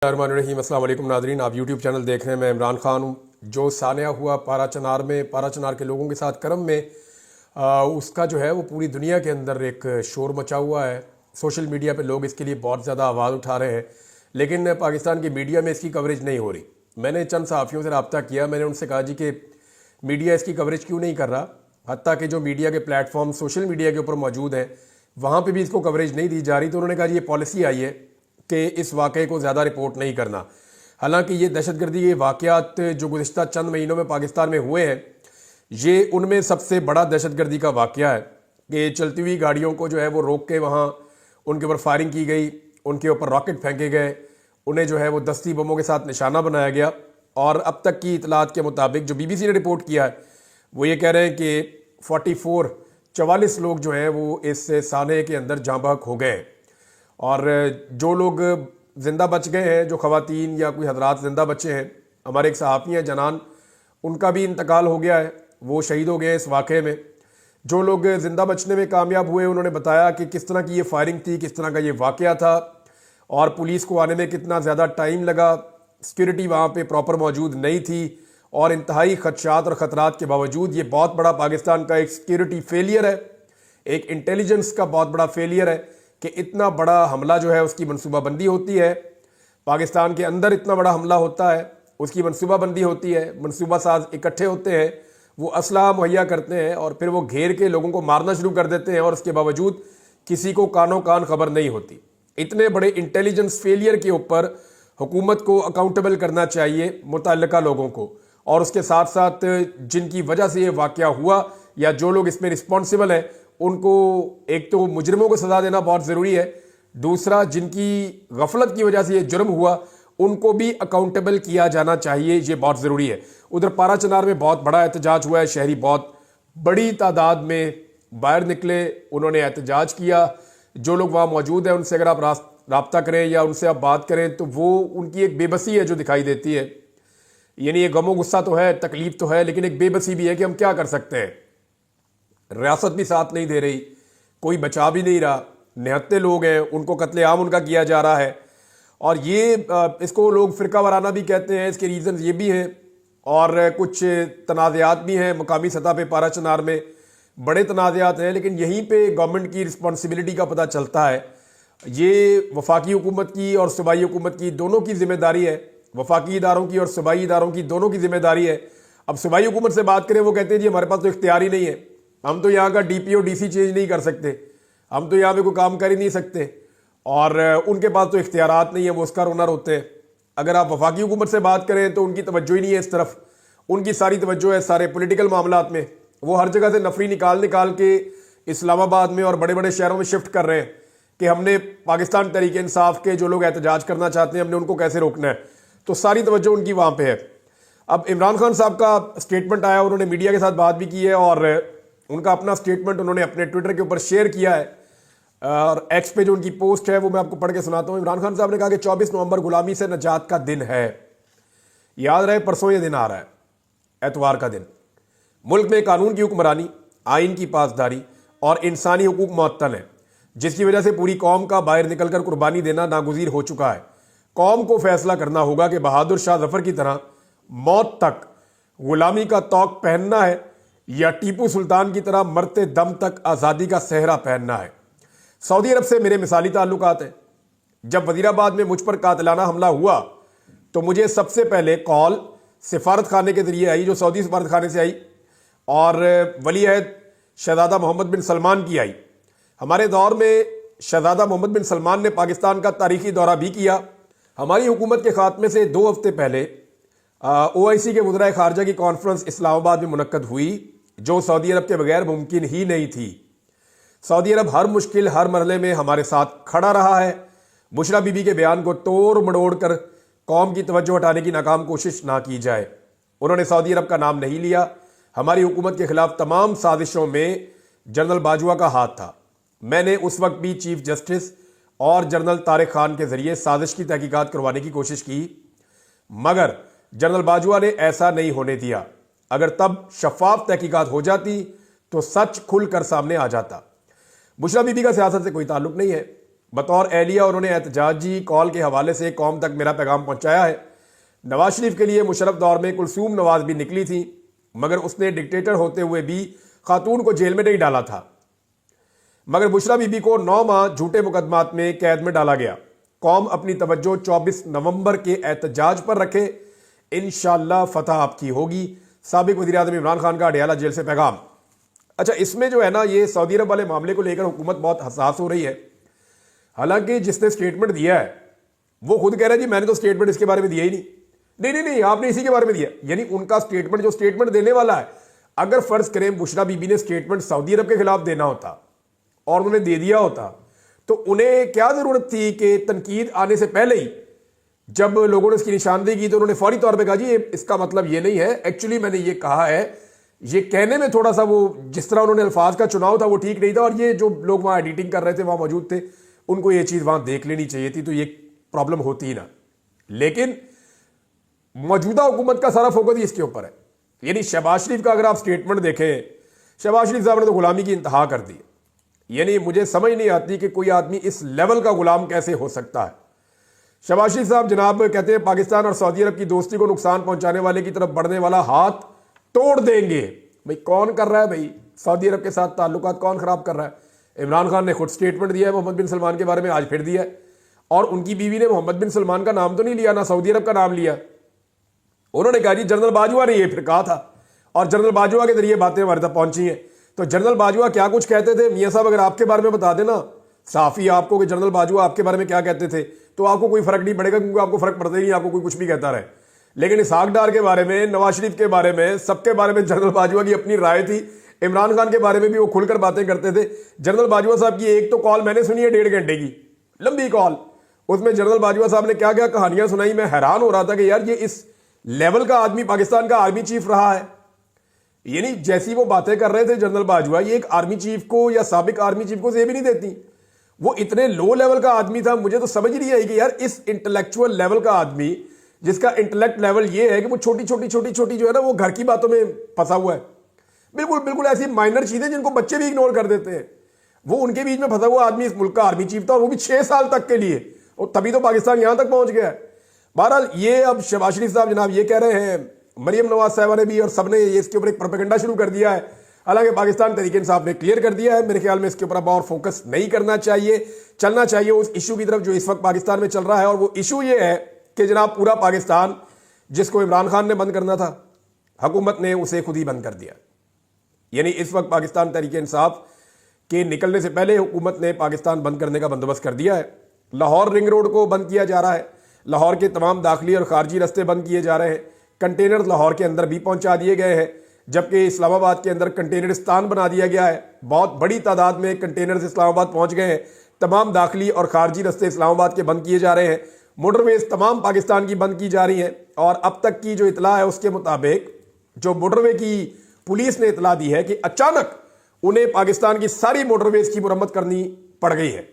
रहीम अस्सलाम वालेकुम नादरीन, आप यूट्यूब चैनल देख रहे हैं। मैं इमरान खान हूँ। जो सानिया हुआ पारा चनार में, पारा चनार के लोगों के साथ करम में, उसका जो है वो पूरी दुनिया के अंदर एक शोर मचा हुआ है। सोशल मीडिया पे लोग इसके लिए बहुत ज़्यादा आवाज़ उठा रहे हैं, लेकिन पाकिस्तान की मीडिया में इसकी कवरेज नहीं हो रही। मैंने चंद सहाफ़ियों से रब्ता किया, मैंने उनसे कहा जी कि मीडिया इसकी कवरेज क्यों नहीं कर रहा। हत्ता कि जो मीडिया के प्लेटफॉर्म सोशल मीडिया के ऊपर मौजूद हैं वहाँ पर भी इसको कवरेज नहीं दी जा रही। तो उन्होंने कहा जी ये पॉलिसी आई है कि इस वाक़े को ज़्यादा रिपोर्ट नहीं करना। हालांकि ये दहशतगर्दी के वाक़यात जो गुज़िश्ता चंद महीनों में पाकिस्तान में हुए हैं, ये उनमें सबसे बड़ा दहशतगर्दी का वाक़या है कि चलती हुई गाड़ियों को जो है वो रोक के वहाँ उनके ऊपर फायरिंग की गई, उनके ऊपर रॉकेट फेंके गए, उन्हें जो है वो दस्ती बमों के साथ निशाना बनाया गया। और अब तक की इतलात के मुताबिक जो BBC ने रिपोर्ट किया है वो ये कह रहे हैं कि 44 लोग जो हैं वो इस साने के अंदर जाँ बहक हो गए। और जो लोग ज़िंदा बच गए हैं, जो ख़वातीन या कोई हजरात ज़िंदा बचे हैं, हमारे एक सहाफ़ी हैं जनान, उनका भी इंतकाल हो गया है, वो शहीद हो गए हैं इस वाक़े में। जो लोग ज़िंदा बचने में कामयाब हुए उन्होंने बताया कि किस तरह की ये फायरिंग थी, किस तरह का ये वाक़या था और पुलिस को आने में कितना ज़्यादा टाइम लगा। सिक्योरिटी वहाँ पे प्रॉपर मौजूद नहीं थी और इंतहाई खदशात और ख़तरात के बावजूद ये बहुत बड़ा पाकिस्तान का एक सिक्योरिटी फेलियर है, एक इंटेलिजेंस का बहुत बड़ा फेलियर है कि इतना बड़ा हमला जो है उसकी मनसूबाबंदी होती है। पाकिस्तान के अंदर इतना बड़ा हमला होता है, उसकी मनसूबाबंदी होती है, मनसूबा साज इकट्ठे होते हैं, वो असला मुहैया करते हैं और फिर वो घेर के लोगों को मारना शुरू कर देते हैं और उसके बावजूद किसी को कानो कान खबर नहीं होती। इतने बड़े इंटेलिजेंस फेलियर के ऊपर हुकूमत को अकाउंटेबल करना चाहिए, मुतल्लिका लोगों को, और उसके साथ साथ जिनकी वजह से ये वाक़या हुआ या जो लोग इसमें रिस्पॉन्सिबल हैं उनको एक तो मुजरिमों को सज़ा देना बहुत ज़रूरी है, दूसरा जिनकी गफलत की वजह से ये जुर्म हुआ उनको भी अकाउंटेबल किया जाना चाहिए, ये बहुत ज़रूरी है। उधर पारा चनार में बहुत बड़ा एहतजाज हुआ है, शहरी बहुत बड़ी तादाद में बाहर निकले, उन्होंने एहतजाज किया। जो लोग वहाँ मौजूद हैं उनसे अगर आप रब्ता करें या उनसे आप बात करें तो वो उनकी एक बेबसी है जो दिखाई देती है। यानी ये गमो गुस्सा तो है, तकलीफ तो है, लेकिन एक बेबसी भी है कि हम क्या कर सकते हैं। रियासत भी साथ नहीं दे रही, कोई बचा भी नहीं रहा, निहत्ते लोग हैं, उनको कत्लेआम उनका किया जा रहा है। और ये इसको लोग फ़िरका वाराना भी कहते हैं, इसके रीज़न ये भी हैं और कुछ तनाज़ात भी हैं मकामी सतह पे। पारा चनार में बड़े तनाज़ात हैं, लेकिन यहीं पे गवर्नमेंट की रिस्पॉन्सिबिलिटी का पता चलता है। ये वफाकी हुकूमत की और सूबाई हुकूमत की दोनों की जिम्मेदारी है, वफाकी इदारों की और सूबाई इदारों की दोनों की जिम्मेदारी है। अब सूबाई हुकूमत से बात करें, वो कहते हैं जी हमारे पास तो इख्तियार ही नहीं है, हम तो यहाँ का DPO DC चेंज नहीं कर सकते, हम तो यहाँ पे कोई काम कर ही नहीं सकते, और उनके पास तो इख्तियारात नहीं है, वो उसका ओनर होते हैं। अगर आप वफाकी हुकूमत से बात करें तो उनकी तवज्जो ही नहीं है इस तरफ, उनकी सारी तवज्जो है सारे पॉलिटिकल मामलात में। वो हर जगह से नफरी निकाल निकाल के इस्लामाबाद में और बड़े बड़े शहरों में शिफ्ट कर रहे हैं कि हमने पाकिस्तान तहरीक इंसाफ के जो लोग एहतजाज करना चाहते हैं हमने उनको कैसे रोकना है। तो सारी तवज्जो उनकी वहाँ पर है। अब इमरान खान साहब का स्टेटमेंट आया, उन्होंने मीडिया के साथ बात भी की है और उनका अपना स्टेटमेंट उन्होंने अपने ट्विटर के ऊपर शेयर किया है और एक्स पे जो उनकी पोस्ट है वो मैं आपको पढ़ के सुनाता हूँ। इमरान खान साहब ने कहा कि 24 नवंबर गुलामी से नजात का दिन है। याद रहे परसों ये दिन आ रहा है, एतवार का दिन। मुल्क में कानून की हुक्मरानी, आइन की पासदारी और इंसानी हुकूक मुअत्तल है, जिसकी वजह से पूरी कौम का बाहर निकलकर कुर्बानी देना नागुज़ीर हो चुका है। कौम को फैसला करना होगा कि बहादुर शाह जफर की तरह मौत तक गुलामी का तौक पहनना है या टीपू सुल्तान की तरह मरते दम तक आज़ादी का सेहरा पहनना है। सऊदी अरब से मेरे मिसाली ताल्लुकात हैं। जब वज़ीराबाद में मुझ पर कातिलाना हमला हुआ तो मुझे सबसे पहले कॉल सिफारत खाने के ज़रिए आई, जो सऊदी सिफारत खाने से आई, और वली अहद शहज़ादा मोहम्मद बिन सलमान की आई। हमारे दौर में शहज़ादा मोहम्मद बिन सलमान ने पाकिस्तान का तारीखी दौरा भी किया। हमारी हुकूमत के खात्मे से 2 हफ्ते पहले OIC के वज़राए ख़ारजा की कॉन्फ्रेंस इस्लामाबाद में मुनक्कद हुई, जो सऊदी अरब के बगैर मुमकिन ही नहीं थी। सऊदी अरब हर मुश्किल, हर मरहले में हमारे साथ खड़ा रहा है। बुशरा बीबी के बयान को तोड़ मड़ोड़ कर कौम की तवज्जो हटाने की नाकाम कोशिश ना की जाए। उन्होंने सऊदी अरब का नाम नहीं लिया। हमारी हुकूमत के खिलाफ तमाम साजिशों में जनरल बाजवा का हाथ था। मैंने उस वक्त भी चीफ जस्टिस और जनरल तारिक खान के जरिए साजिश की तहकीकात करवाने की कोशिश की, मगर जनरल बाजवा ने ऐसा नहीं होने दिया। अगर तब शफाफ तहकीकात हो जाती तो सच खुलकर सामने आ जाता। बुशरा बीबी का सियासत से कोई ताल्लुक नहीं है। बतौर एहलिया उन्होंने एहतजाजी कॉल के हवाले से कौम तक मेरा पैगाम पहुंचाया है। नवाज शरीफ के लिए मुशर्रफ दौर में कुलसूम नवाज भी निकली थी, मगर उसने डिक्टेटर होते हुए भी खातून को जेल में नहीं डाला था। मगर बुशरा बीबी को 9 माह झूठे मुकदमात में कैद में डाला गया। कौम अपनी तवज्जो 24 नवंबर के एहतजाज पर रखे, इंशाअल्लाह फतह आपकी होगी। साबिक वज़ीर आज़म इमरान खान का अडयाला जेल से पैगाम। अच्छा, इसमें जो है ना, ये सऊदी अरब वाले मामले को लेकर हुकूमत बहुत हसास हो रही है। हालांकि जिसने स्टेटमेंट दिया है वो खुद कह रहा है जी मैंने तो स्टेटमेंट इसके बारे में दिया ही नहीं। नहीं नहीं नहीं, आपने इसी के बारे में दिया। यानी उनका स्टेटमेंट, जो स्टेटमेंट देने वाला है, अगर फर्ज करें बुशरा बीबी ने स्टेटमेंट सऊदी अरब के खिलाफ देना होता और उन्होंने दे दिया होता, तो उन्हें क्या जरूरत थी कि तनकीद आने से पहले ही जब लोगों ने इसकी निशानदेही की तो उन्होंने फौरी तौर पे कहा जी इसका मतलब ये नहीं है, एक्चुअली मैंने ये कहा है, ये कहने में थोड़ा सा वो जिस तरह उन्होंने अल्फाज का चुनाव था वो ठीक नहीं था, और ये जो लोग वहां एडिटिंग कर रहे थे, वहां मौजूद थे, उनको ये चीज वहां देख लेनी चाहिए थी, तो ये प्रॉब्लम होती ही ना। लेकिन मौजूदा हुकूमत का सारा फोकस ही इसके ऊपर है। यानी शहबाज शरीफ का अगर आप स्टेटमेंट देखें, शहबाज शरीफ साहब ने तो गुलामी की इंतहा कर दी। यानी मुझे समझ नहीं आती कि कोई आदमी इस लेवल का गुलाम कैसे हो सकता है। शहबाज शरीफ साहब जनाब कहते हैं पाकिस्तान और सऊदी अरब की दोस्ती को नुकसान पहुंचाने वाले की तरफ बढ़ने वाला हाथ तोड़ देंगे। भाई कौन कर रहा है? भाई सऊदी अरब के साथ ताल्लुकात कौन खराब कर रहा है? इमरान खान ने खुद स्टेटमेंट दिया है मोहम्मद बिन सलमान के बारे में, आज फिर दिया है। और उनकी बीवी ने मोहम्मद बिन सलमान का नाम तो नहीं लिया, ना सऊदी अरब का नाम लिया। उन्होंने कहा जी जनरल बाजवा ने ये फिर कहा था, और जनरल बाजवा के जरिए बातें हमारे तक पहुंची हैं। तो जनरल बाजवा क्या कुछ कहते थे, मियां साहब अगर आपके बारे में बता देना साफी आपको कि जनरल बाजवा आपके बारे में क्या कहते थे, तो आपको कोई फर्क नहीं पड़ेगा, क्योंकि आपको फर्क पड़ता ही नहीं, आपको कोई कुछ भी कहता रहे। लेकिन इसहाक डार के बारे में, नवाज शरीफ के बारे में, सबके बारे में जनरल बाजवा की अपनी राय थी। इमरान खान के बारे में भी वो खुलकर बातें करते थे। जनरल बाजवा साहब की एक तो कॉल मैंने सुनी है 1.5 घंटे की लंबी कॉल, उसमें जनरल बाजवा साहब ने क्या क्या कहानियां सुनाई। मैं हैरान हो रहा था कि यार ये इस लेवल का आदमी पाकिस्तान का आर्मी चीफ रहा है। यानी जैसी वो बातें कर रहे थे जनरल बाजवा, ये एक आर्मी चीफ को या साबिक आर्मी चीफ को से भी नहीं देती। वो इतने लो लेवल का आदमी था, मुझे तो समझ नहीं आई कि यार इस इंटेलेक्चुअल लेवल का आदमी, जिसका इंटेलेक्ट लेवल ये है कि वो छोटी छोटी जो है ना, वो घर की बातों में फंसा हुआ है। बिल्कुल बिल्कुल ऐसी माइनर चीजें जिनको बच्चे भी इग्नोर कर देते हैं, वो उनके बीच में फंसा हुआ आदमी इस मुल्क का आर्मी चीफ था, और वो भी 6 साल तक के लिए, और तभी तो पाकिस्तान यहां तक पहुंच गया है। बहरहाल ये अब शहबाज शरीफ साहब जनाब ये कह रहे हैं, मरियम नवाज साहबा ने भी और सबने ये इसके ऊपर एक प्रोपेगेंडा शुरू कर दिया है। हालांकि पाकिस्तान तहरीक इंसाफ ने क्लियर कर दिया है, मेरे ख्याल में इसके ऊपर अब और फोकस नहीं करना चाहिए, चलना चाहिए उस इशू की तरफ जो इस वक्त पाकिस्तान में चल रहा है। और वो इशू ये है कि जनाब पूरा पाकिस्तान जिसको इमरान खान ने बंद करना था, हुकूमत ने उसे खुद ही बंद कर दिया। यानी इस वक्त पाकिस्तान तहरीक इंसाफ के निकलने से पहले हुकूमत ने पाकिस्तान बंद करने का बंदोबस्त कर दिया है। लाहौर रिंग रोड को बंद किया जा रहा है, लाहौर के तमाम दाखिली और खारजी रास्ते बंद किए जा रहे हैं, कंटेनर लाहौर के अंदर भी पहुंचा दिए गए हैं, जबकि इस्लामाबाद के अंदर कंटेनरिस्तान बना दिया गया है। बहुत बड़ी तादाद में कंटेनर इस्लामाबाद पहुंच गए हैं। तमाम दाखिली और खारजी रास्ते इस्लामाबाद के बंद किए जा रहे हैं। मोटरवेज तमाम पाकिस्तान की बंद की जा रही हैं। और अब तक की जो इतला है उसके मुताबिक जो मोटरवे की पुलिस ने इतला दी है कि अचानक उन्हें पाकिस्तान की सारी मोटरवेज की मुरम्मत करनी पड़ गई है।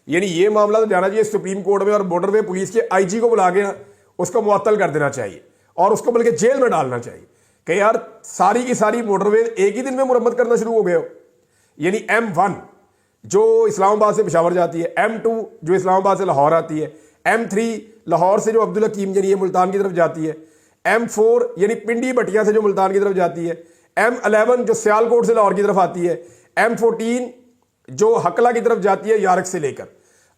यानी ये मामला तो जाना चाहिए सुप्रीम कोर्ट में, और मोटरवे पुलिस के आईजी को बुला के उसको मुअत्तल कर देना चाहिए, और उसको बल्कि जेल में डालना चाहिए कि यार सारी की सारी मोटरवेज एक ही दिन में मुरम्मत करना शुरू हो गए हो। यानी M1 जो इस्लामाबाद से पेशावर जाती है, M2 जो इस्लामाबाद से लाहौर आती है, M3 लाहौर से जो अब्दुल हकीम यानी मुल्तान की तरफ जाती है, M4 यानी पिंडी बटिया से जो मुल्तान की तरफ जाती है, M11 जो सियालकोट से लाहौर की तरफ आती है, M14 जो हकला की तरफ जाती है यारक से लेकर।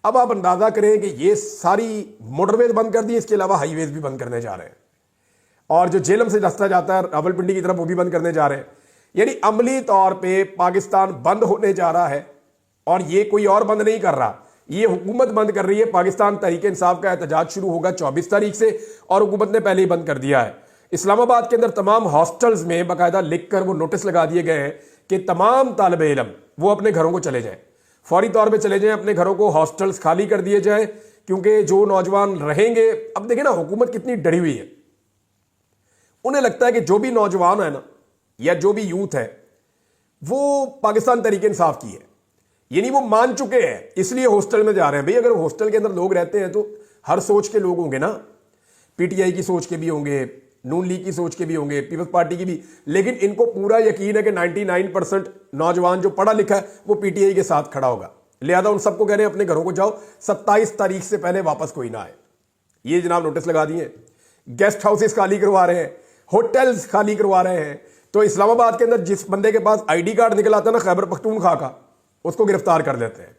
अब आप अंदाजा करें कि ये सारी मोटरवेज बंद कर दी, इसके अलावा हाईवेज भी बंद करने जा रहे हैं, और जो जेलम से रास्ता जाता है रावलपिंडी की तरफ वो भी बंद करने जा रहे हैं। यानी अमली तौर पे पाकिस्तान बंद होने जा रहा है, और ये कोई और बंद नहीं कर रहा, ये हुकूमत बंद कर रही है। पाकिस्तान तहरीक इंसाफ का एहतजाज शुरू होगा 24 तारीख से, और हुकूमत ने पहले ही बंद कर दिया है। इस्लामाबाद के अंदर तमाम हॉस्टल्स में बाकायदा लिखकर वो नोटिस लगा दिए गए हैं कि तमाम तालिबे इल्म वो अपने घरों को चले जाएं, फौरी तौर पे चले जाएं अपने घरों को, हॉस्टल्स खाली कर दिए जाएं, क्योंकि जो नौजवान रहेंगे, अब देखें ना हुकूमत कितनी डरी हुई है। उन्हें लगता है कि जो भी नौजवान है ना, या जो भी यूथ है, वो पाकिस्तान तहरीक इंसाफ की है, यानी वो मान चुके हैं, इसलिए हॉस्टल में जा रहे हैं। भाई अगर हॉस्टल के अंदर लोग रहते हैं तो हर सोच के लोग होंगे ना, पीटीआई की सोच के भी होंगे, नून लीग की सोच के भी होंगे, पीपल्स पार्टी की भी, लेकिन इनको पूरा यकीन है कि 99% नौजवान जो पढ़ा लिखा है वो पीटीआई के साथ खड़ा होगा। लिहाजा उन सबको कह रहे हैं अपने घरों को जाओ, 27 तारीख से पहले वापस कोई ना आए। ये जनाब नोटिस लगा दिए। गेस्ट हाउसेस खाली करवा रहे हैं, होटल्स खाली करवा रहे हैं। तो इस्लामाबाद के अंदर जिस बंदे के पास आईडी कार्ड निकल आता है ना खैबर पख्तूनख्वा का, उसको गिरफ्तार कर लेते हैं।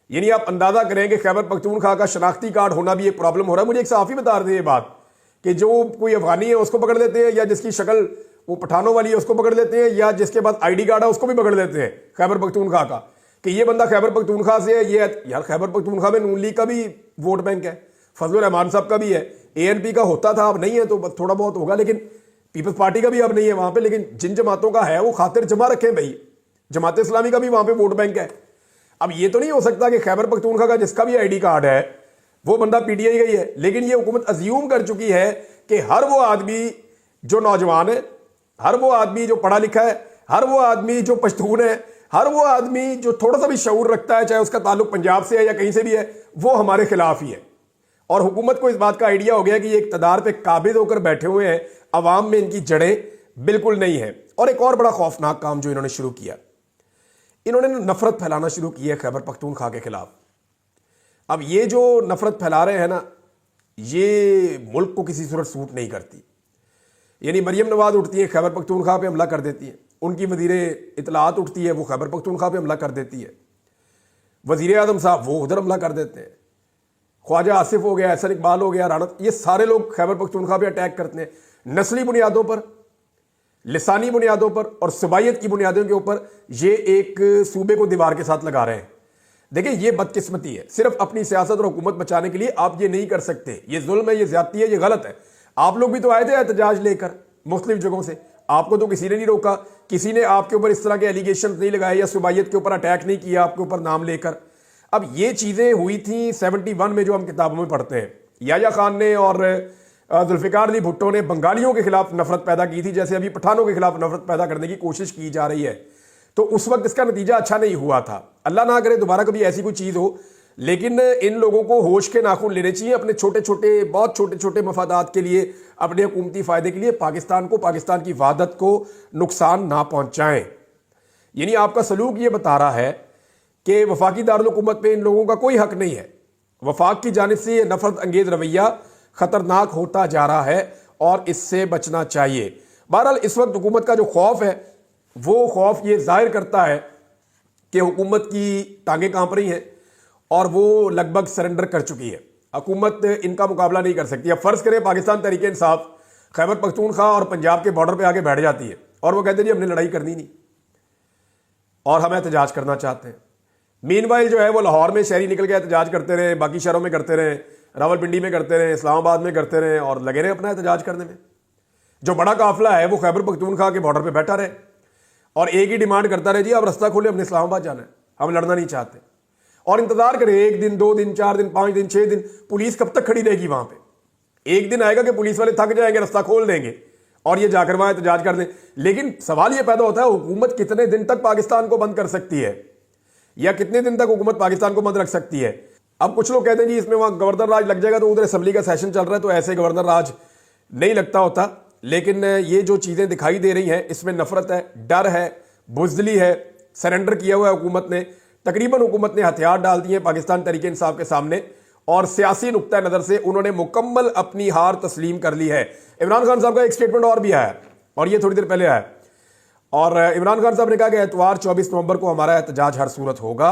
यानी आप अंदाजा करें कि खैबर पख्तूनख्वा का शनाख्ती कार्ड होना भी एक प्रॉब्लम हो रहा है। मुझे एक सहाफी बता रहे थे ये बात कि जो कोई अफगानी है उसको पकड़ लेते हैं, या जिसकी शक्ल वो पठानों वाली है उसको पकड़ लेते हैं, या जिसके पास आईडी कार्ड है उसको भी पकड़ लेते हैं खैबर पख्तूनख्वा का, कि ये बंदा खैबर पख्तूनख्वा से है। ये यार खैबर पख्तूनख्वा में नून लीग का भी वोट बैंक है, फजलुर रहमान साहब का भी है, एएनपी का होता था, अब नहीं है तो थोड़ा बहुत होगा, लेकिन पीपल्स पार्टी का भी अब नहीं है वहां पे। लेकिन जिन जमातों का है वो खातिर जमा रखें भाई, जमात इस्लामी का भी वहां पे वोट बैंक है। अब ये तो नहीं हो सकता कि खैबर पख्तूनख्वा का जिसका भी आईडी कार्ड है वो बंदा पीटीआई गई है। लेकिन ये हुकूमत अज्यूम कर चुकी है कि हर वो आदमी जो नौजवान है, हर वो आदमी जो पढ़ा लिखा है, हर वो आदमी जो पश्तून है, हर वो आदमी जो थोड़ा सा भी शऊर रखता है, चाहे उसका ताल्लुक पंजाब से है या कहीं से भी है, वो हमारे खिलाफ ही है। और हुकूमत को इस बात का आइडिया हो गया कि ये इक़्तिदार पे काबिज होकर बैठे हुए हैं, अवाम में इनकी जड़ें बिल्कुल नहीं है। और एक और बड़ा खौफनाक काम जो इन्होंने शुरू किया, इन्होंने नफरत फैलाना शुरू की है खैबर पख्तूनख्वा के खिलाफ। अब ये जो नफरत फैला रहे हैं ना, ये मुल्क को किसी सूरत सूट नहीं करती। यानी मरियम नवाज उठती है खैबर पख्तूनख्वा पे हमला कर देती है, उनकी वज़ीर इत्तलात उठती है वो खैबर पख्तूनख्वा पे हमला कर देती है, वज़ीर आज़म साहब वो उधर हमला कर देते हैं, ख्वाजा आसिफ हो गया, एहसन इकबाल हो गया, राना, ये सारे लोग खैबर पख्तूनख्वा पे अटैक करते हैं। नस्ली बुनियादों पर, लिसानी बुनियादों पर और सुबाइयत की बुनियादों के ऊपर ये एक सूबे को दीवार के साथ लगा रहे हैं। देखिए ये बदकिस्मती है, सिर्फ अपनी सियासत और हुकूमत बचाने के लिए आप ये नहीं कर सकते। ये जुल्म है, ये ज्यादती है, ये गलत है। आप लोग भी तो आए थे एहतजाज लेकर मुख्तलिफ जगहों से, आपको तो किसी ने नहीं रोका, किसी ने आपके ऊपर इस तरह के एलिगेशन नहीं लगाए या सुबाइयत के ऊपर अटैक नहीं किया आपके ऊपर नाम लेकर। अब ये चीज़ें हुई थी 71 में जो हम किताबों में पढ़ते हैं। याया खान ने और जुल्फ़िकार अली भुट्टो ने बंगालियों के खिलाफ नफरत पैदा की थी, जैसे अभी पठानों के खिलाफ नफरत पैदा करने की कोशिश की जा रही है। तो उस वक्त इसका नतीजा अच्छा नहीं हुआ था। अल्लाह ना करे दोबारा कभी ऐसी कोई चीज़ हो, लेकिन इन लोगों को होश के नाखून लेने चाहिए अपने छोटे छोटे, बहुत छोटे छोटे मफादात के लिए, अपने हुकूमती फ़ायदे के लिए पाकिस्तान को, पाकिस्तान की वहादत को नुकसान ना पहुँचाएँ। यानी आपका सलूक ये बता रहा है कि वफाकी दारुल हुकूमत पे इन लोगों का कोई हक नहीं है। वफाक की जानिब से ये नफरत अंगेज रवैया खतरनाक होता जा रहा है और इससे बचना चाहिए। बहरहाल इस वक्त हुकूमत का जो खौफ है वो खौफ ये जाहिर करता है कि हुकूमत की टांगें कांप रही हैं और वो लगभग सरेंडर कर चुकी है। हुकूमत इनका मुकाबला नहीं कर सकती। अब फर्ज करें पाकिस्तान तहरीक इंसाफ खैबर पख्तूनख्वा और पंजाब के बॉर्डर पर आके बैठ जाती है और वो कहते हैं जी हमने लड़ाई करनी नहीं और हम एहतजाज करना चाहते हैं। मीनवाइल जो है वो लाहौर में शहरी निकल के एहतजाज करते रहे, बाकी शहरों में करते रहे, रावलपिंडी में करते रहे, इस्लामाबाद में करते रहे और लगे रहे अपना एहतजाज करने में। जो बड़ा काफिला है वो खैबर पख्तूनख्वा के बॉर्डर पे बैठा रहे और एक ही डिमांड करता रहे, जी आप रास्ता खोले, हमने इस्लामाबाद जाना है, हम लड़ना नहीं चाहते। और इंतजार करें 1 दिन, 2 दिन, 4 दिन, 5 दिन, 6 दिन, पुलिस कब तक खड़ी रहेगी वहां पे? एक दिन आएगा कि पुलिस वाले थक जाएंगे, रास्ता खोल देंगे और ये जाकर वहां एहतजाज कर दें। लेकिन सवाल ये पैदा होता है हुकूमत कितने दिन तक पाकिस्तान को बंद कर सकती है या कितने दिन तक हुकूमत पाकिस्तान को बंद रख सकती है? अब कुछ लोग कहते हैं जी इसमें वहां गवर्नर राज लग जाएगा, तो उधर असेंबली का सेशन चल रहा है तो ऐसे गवर्नर राज नहीं लगता होता। लेकिन ये जो चीजें दिखाई दे रही हैं इसमें नफरत है, डर है, बुजदली है, सरेंडर किया हुआ है हुकूमत ने। तकरीबन हुकूमत ने हथियार डाल दिए पाकिस्तान तहरीक इंसाफ के सामने और सियासी नुक्ता नजर से उन्होंने मुकम्मल अपनी हार तस्लीम कर ली है। इमरान खान साहब का एक स्टेटमेंट और भी आया और ये थोड़ी देर पहले आया और इमरान खान साहब ने कहा कि एतवार 24 नवंबर को हमारा एहतजाज हर सूरत होगा।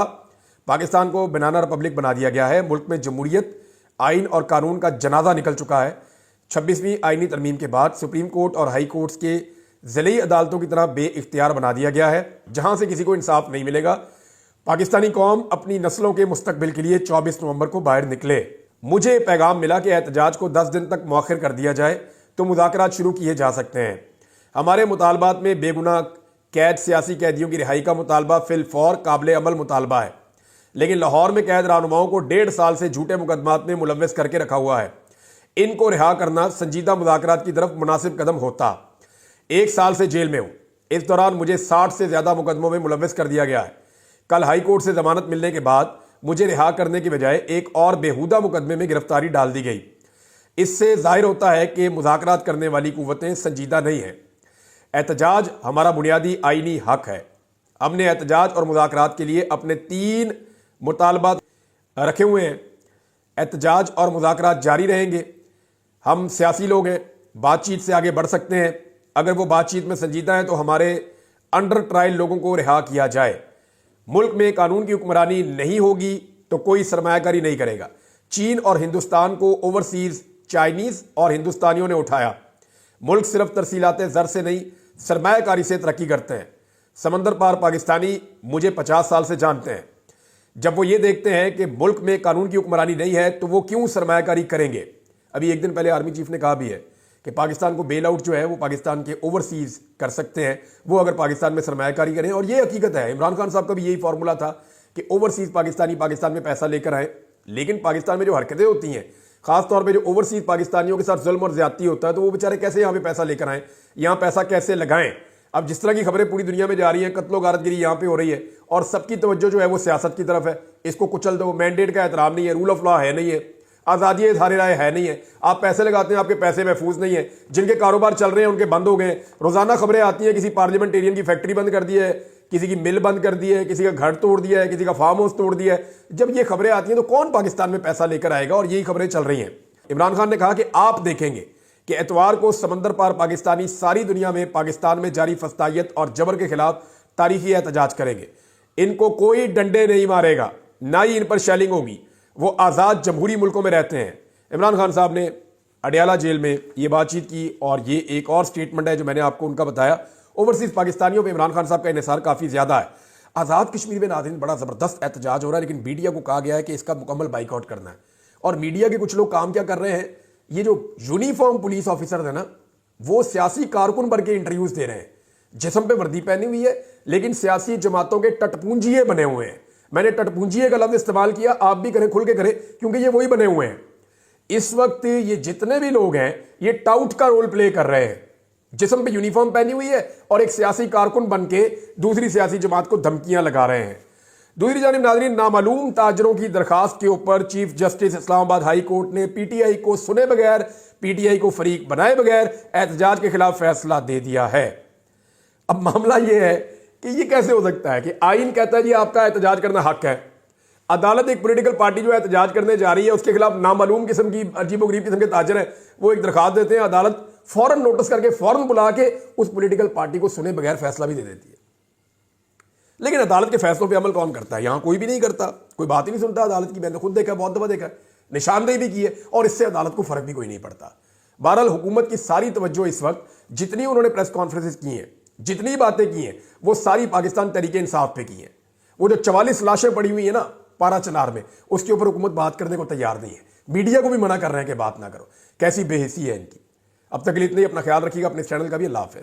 पाकिस्तान को बनाना रिपब्लिक बना दिया गया है, मुल्क में जमहूरियत, आइन और कानून का जनाजा निकल चुका है। 26वीं आइनी तरमीम के बाद सुप्रीम कोर्ट और हाई कोर्ट्स के ज़िली अदालतों की तरह बेइख्तियार बना दिया गया है, जहां से किसी को इंसाफ नहीं मिलेगा। पाकिस्तानी कौम अपनी नस्लों के मुस्तकबिल के लिए 24 नवंबर को बाहर निकले। मुझे पैगाम मिला कि एहतजाज को 10 दिन तक मौखर कर दिया जाए तो मुज़ाकरात शुरू किए जा सकते हैं। हमारे मुतालबात में बेगुनाह कैद सियासी कैदियों की रिहाई का मुतालबा फिलफौर काबिल अमल मुतालबा है, लेकिन लाहौर में कैद रहनुमाओं को 1.5 साल से झूठे मुकदमात में मुलव्वस करके रखा हुआ है। इनको रिहा करना संजीदा मुज़ाकरात की तरफ मुनासिब कदम होता। 1 साल से जेल में हूं, इस दौरान मुझे 60 से ज्यादा मुकदमों में मुलव्वस कर दिया गया है। कल हाई कोर्ट से जमानत मिलने के बाद मुझे रिहा करने की बजाय एक और बेहुदा मुकदमे में गिरफ्तारी डाल दी गई। इससे जाहिर होता है कि मुज़ाकरात करने वाली कुव्वतें संजीदा नहीं हैं। एहतजाज हमारा बुनियादी आईनी हक है। हमने एहतजाज और मुज़ाकरात के लिए अपने 3 मुतालबात रखे हुए हैं। एहतजाज और मुज़ाकरात जारी रहेंगे। हम सियासी लोग हैं, बातचीत से आगे बढ़ सकते हैं। अगर वो बातचीत में संजीदा है तो हमारे अंडर ट्रायल लोगों को रिहा किया जाए। मुल्क में कानून की हुक्मरानी नहीं होगी तो कोई सरमायाकारी नहीं करेगा। चीन और हिंदुस्तान को ओवरसीज चाइनीज और हिंदुस्तानियों ने उठाया। मुल्क सिर्फ तरसीलाते ज़र से नहीं, सरमायाकारी से तरक्की करते हैं। समंदर पार पाकिस्तानी मुझे 50 साल से जानते हैं। जब वो ये देखते हैं कि मुल्क में कानून की हुक्मरानी नहीं है तो वो क्यों सरमायाकारी करेंगे। अभी एक दिन पहले आर्मी चीफ ने कहा भी है कि पाकिस्तान को बेल आउट जो है वो पाकिस्तान के ओवरसीज कर सकते हैं, वो अगर पाकिस्तान में सरमायाकारी करें। और ये हकीकत है। इमरान खान साहब का भी यही फॉर्मूला था कि ओवरसीज पाकिस्तानी पाकिस्तान में पैसा लेकर आए। लेकिन पाकिस्तान में जो हरकतें होती हैं, खासतौर पे जो ओवरसीज पाकिस्तानियों के साथ जुल्म और ज्यादती होता है, तो वो बेचारे कैसे यहाँ पे पैसा लेकर आए, यहाँ पैसा कैसे लगाएं। अब जिस तरह की खबरें पूरी दुनिया में जा रही हैं, कत्लो गारतगिरी यहाँ पे हो रही है और सबकी तवज्जो जो है वो सियासत की तरफ है। इसको कुचल दो, मैंडेट का एहतराम नहीं है, रूल ऑफ लॉ है नहीं है, आज़ादी इज़हार राय है नहीं है। आप पैसे लगाते हैं, आपके पैसे महफूज नहीं है। जिनके कारोबार चल रहे हैं उनके बंद हो गए। रोजाना खबरें आती हैं किसी पार्लियामेंटेरियन की फैक्ट्री बंद कर दी है, किसी की मिल बंद कर दी है, किसी का घर तोड़ दिया है, किसी का फार्म हाउस तोड़ दिया है। जब ये खबरें आती हैं तो कौन पाकिस्तान में पैसा लेकर आएगा। और यही खबरें चल रही हैं। इमरान खान ने कहा कि आप देखेंगे कि एतवार को समंदर पार पाकिस्तानी सारी दुनिया में पाकिस्तान में जारी फस्तायत और जबर के खिलाफ तारीखी एहतजाज करेंगे। इनको कोई डंडे नहीं मारेगा, ना ही इन पर शेलिंग होगी। वो आज़ाद जमहूरी मुल्कों में रहते हैं। इमरान खान साहब ने अडयाला जेल में ये बातचीत की और ये एक और स्टेटमेंट है जो मैंने आपको उनका बताया। ओवरसीज पाकिस्तानियों पे इमरान खान साहब का इन्हिसार काफ़ी ज़्यादा है। आज़ाद कश्मीर में नाज़रीन बड़ा ज़बरदस्त एहतजाज हो रहा है, लेकिन मीडिया को कहा गया है कि इसका मुकम्मल बाइकआउट करना है। और मीडिया के कुछ लोग काम क्या कर रहे हैं, ये जो यूनिफॉर्म पुलिस ऑफिसर है ना, वो सियासी कारकुन बन के इंटरव्यूज दे रहे हैं। जिस्म पे वर्दी पहनी हुई है लेकिन सियासी जमातों के टटपूंजिए बने हुए हैं। मैंने टटपूंजिए का लफ्ज इस्तेमाल किया, आप भी करें, खुल के करें, क्योंकि ये वही बने हुए हैं। इस वक्त ये जितने भी लोग हैं ये टाउट का रोल प्ले कर रहे हैं। जिस्म पे यूनिफॉर्म पहनी हुई है और एक सियासी कारकुन बन के दूसरी सियासी जमात को धमकियां लगा रहे हैं। दूसरी जानिब नाज़रीन, नामालूम ताजरों की दरखास्त के ऊपर chief justice Islamabad high court ने पीटीआई को सुने बगैर, पीटीआई को फरीक बनाए बगैर एहतजाज के खिलाफ फैसला दे दिया है। अब मामला यह है कि ये कैसे हो सकता है कि आईन कहता है जी आपका एहतजाज करना हक है, अदालत एक पॉलिटिकल पार्टी जो एहतजाज करने जा रही है उसके खिलाफ नामालूम किस्म की अजीबोगरीब किस्म के ताजर है, वो एक दरखास्त देते हैं, अदालत फौरन नोटिस करके फौरन बुला के उस पॉलिटिकल पार्टी को सुने बगैर फैसला भी दे देती है। लेकिन अदालत के फैसलों पे अमल कौन करता है? यहां कोई भी नहीं करता, कोई बात ही नहीं सुनता अदालत की। मैंने खुद देखा, बहुत दफा देखा, निशानदेही भी की है और इससे अदालत को फर्क भी कोई नहीं पड़ता। बहरहाल हुकूमत की सारी तवज्जो इस वक्त, जितनी उन्होंने प्रेस कॉन्फ्रेंसेस की हैं, जितनी बातें की हैं, वो सारी पाकिस्तान तहरीक इंसाफ पे की हैं। वो जो 44 लाशें पड़ी हुई है ना पारा चनार में, उसके ऊपर हुकूमत बात करने को तैयार नहीं है। मीडिया को भी मना कर रहे हैं कि बात ना करो। कैसी बेहिसी है इनकी। अब तक के लिए इतना ही। अपना ख्याल रखिएगा, अपने चैनल का भी। अल्लाह हाफ़िज़।